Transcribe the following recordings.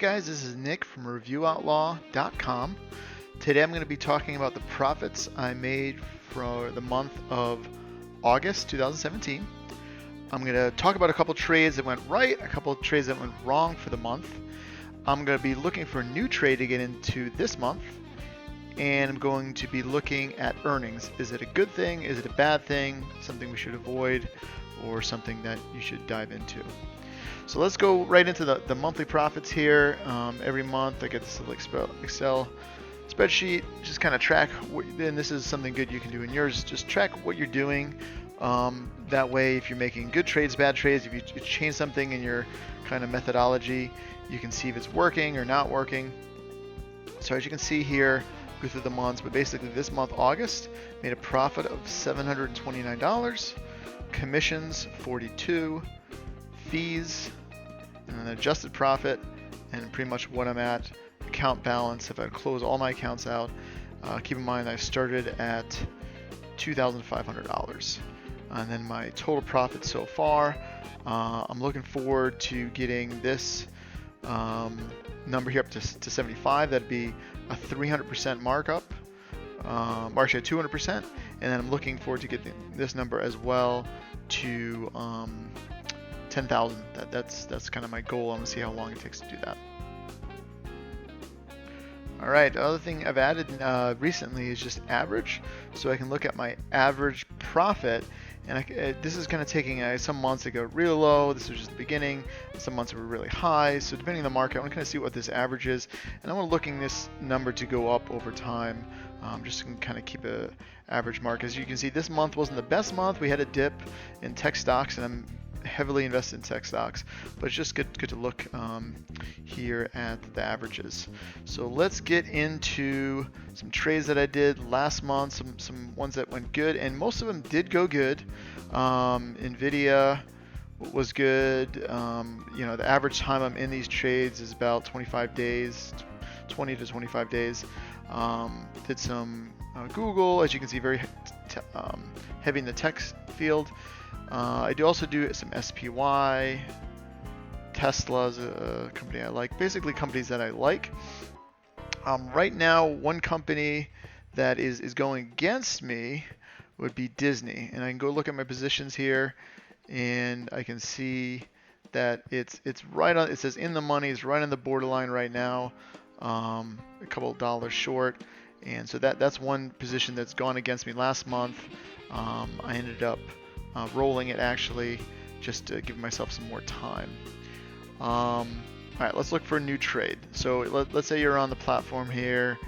guys, this is Nick from ReviewOutlaw.com. Today I'm going to be talking about the profits I made for the month of August 2017. I'm going to talk about a couple trades that went right, a couple trades that went wrong for the month. I'm going to be looking for a new trade to get into this month, and I'm going to be looking at earnings. Is it a good thing? Is it a bad thing? Something we should avoid, or something that you should dive into? So let's go right into the monthly profits here. Every month I get this little Excel spreadsheet, just kind of track, and this is something good you can do in yours, just track what you're doing. That way, if you're making good trades, bad trades, if you change something in your kind of methodology, you can see if it's working or not working. So as you can see here, go through the months, but basically this month, August, made a profit of $729, commissions $42, fees, and an adjusted profit, and pretty much what I'm at. Account balance, if I close all my accounts out, keep in mind I started at $2,500. And then my total profit so far, I'm looking forward to getting this number here up to 75. That'd be a 300% markup, or actually a 200%. And then I'm looking forward to getting this number as well to 10,000. That's kind of my goal. I'm gonna see how long it takes to do that. All right, the other thing I've added recently is just average, so I can look at my average profit. And this is kind of taking some months that go real low. This was just the beginning. Some months were really high. So depending on the market, I want to kind of see what this average is, and I want to looking this number to go up over time. Just to kind of keep a average mark. As you can see, this month wasn't the best month. We had a dip in tech stocks, and I'm heavily invested in tech stocks, but it's just good to look here at the averages. So let's get into some trades that I did last month, some ones that went good, and most of them did go good. Nvidia was good. The average time I'm in these trades is about 25 days, 20 to 25 days. Did some Google, as you can see, very heavy in the tech field. I do also do some SPY. Tesla's a company I like. Basically, companies that I like. Right now, one company that is going against me would be Disney, and I can go look at my positions here, and I can see that it's right on. It says in the money. It's right on the borderline right now, a couple of dollars short, and so that's one position that's gone against me last month. I ended up rolling it actually, just to give myself some more time. All right, let's look for a new trade. So let's say you're on the platform here,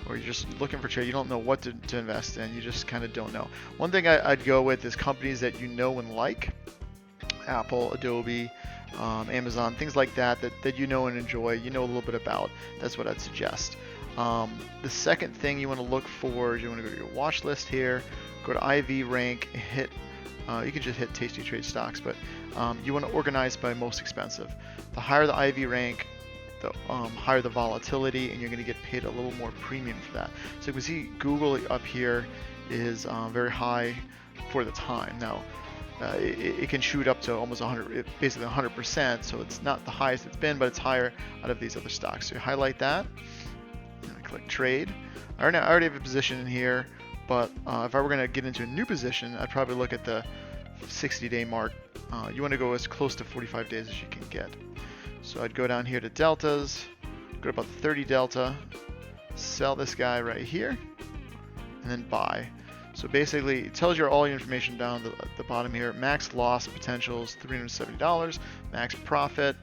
or you're just looking for trade. You don't know what to invest in. You just kind of don't know. One thing I'd go with is companies that you know and like. Apple, Adobe, Amazon, things like that you know and enjoy, you know a little bit about. That's what I'd suggest. The second thing you want to look for is you want to go to your watch list here, go to IV rank, hit. You can just hit Tasty Trade stocks, but you want to organize by most expensive. The higher the IV rank, the higher the volatility, and you're going to get paid a little more premium for that. So you can see Google up here is very high for the time. Now, it can shoot up to almost 100, basically 100%, so it's not the highest it's been, but it's higher out of these other stocks. So you highlight that, and I click trade. I already have a position in here. But if I were going to get into a new position, I'd probably look at the 60-day mark. You want to go as close to 45 days as you can get. So I'd go down here to deltas, go to about 30 delta, sell this guy right here, and then buy. So basically, it tells you all your information down at the bottom here. Max loss potential is $370. Max profit.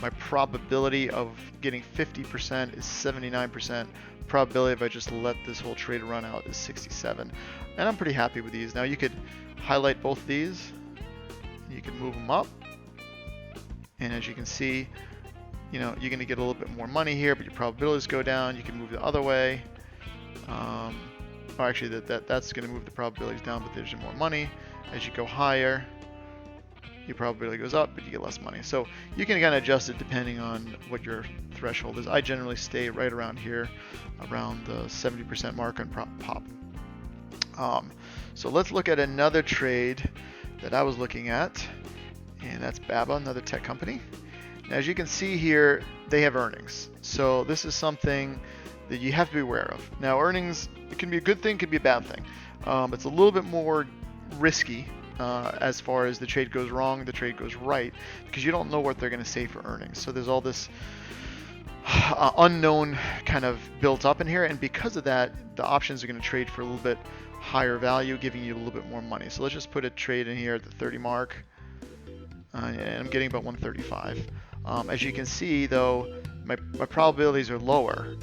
My probability of getting 50% is 79%. Probability if I just let this whole trade run out is 67, and I'm pretty happy with these. Now you could highlight both these, you can move them up, and as you can see, you're going to get a little bit more money here, but your probabilities go down. You can move the other way. Or actually, that's going to move the probabilities down, but there's more money. As you go higher, your probability goes up, but you get less money. So you can kind of adjust it depending on what your threshold is. I generally stay right around here, around the 70% mark on pop. So let's look at another trade that I was looking at, and that's Baba, another tech company. Now, as you can see here, they have earnings. So this is something that you have to be aware of. Now, earnings, it can be a good thing, it can be a bad thing. It's a little bit more risky as far as the trade goes wrong, the trade goes right, because you don't know what they're going to say for earnings. So there's all this unknown kind of built up in here, and because of that, the options are going to trade for a little bit higher value, giving you a little bit more money. So let's just put a trade in here at the 30 mark, and I'm getting about 135. As you can see, though, my probabilities are lower.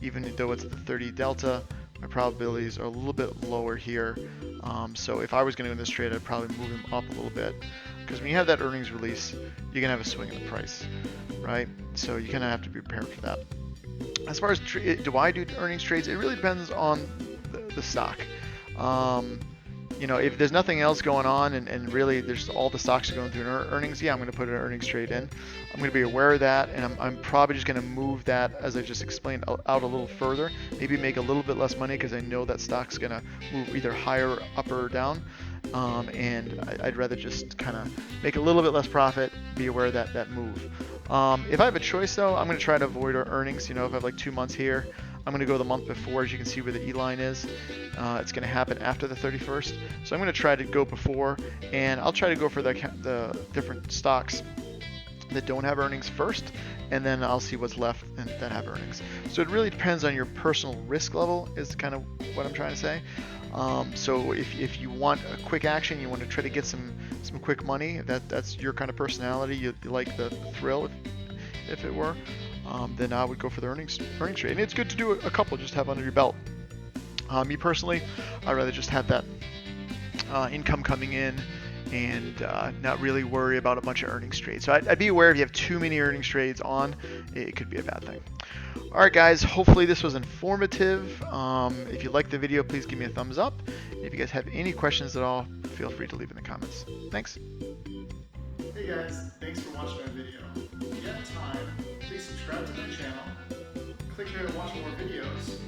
Even though it's the 30 delta, my probabilities are a little bit lower here. So if I was going to go in this trade, I'd probably move them up a little bit. Because when you have that earnings release, you're going to have a swing in the price, right? So you kind of have to be prepared for that. As far as do I do earnings trades, it really depends on the stock. You know, if there's nothing else going on and really there's all the stocks are going through earnings, yeah, I'm going to put an earnings trade in. I'm going to be aware of that, and I'm probably just going to move that, as I just explained, out a little further. Maybe make a little bit less money because I know that stock's going to move either higher, up, or down. And I'd rather just kind of make a little bit less profit, be aware of that move. If I have a choice, though, I'm going to try to avoid our earnings. You know, if I have like 2 months here, I'm going to go the month before. As you can see where the E line is, it's going to happen after the 31st. So I'm going to try to go before, and I'll try to go for the different stocks that don't have earnings first, and then I'll see what's left and that have earnings. So it really depends on your personal risk level, is kind of what I'm trying to say. So if you want a quick action, you want to try to get some quick money, that's your kind of personality, you like the thrill, if it were, then I would go for the earnings trade. And it's good to do a couple, just have under your belt. Me personally, I'd rather just have that income coming in and not really worry about a bunch of earnings trades. So I'd be aware if you have too many earnings trades on, it could be a bad thing. All right, guys, hopefully this was informative. If you liked the video, please give me a thumbs up. If you guys have any questions at all, feel free to leave in the comments. Thanks. Hey guys, thanks for watching my video. If you have time, please subscribe to my channel, click here to watch more videos,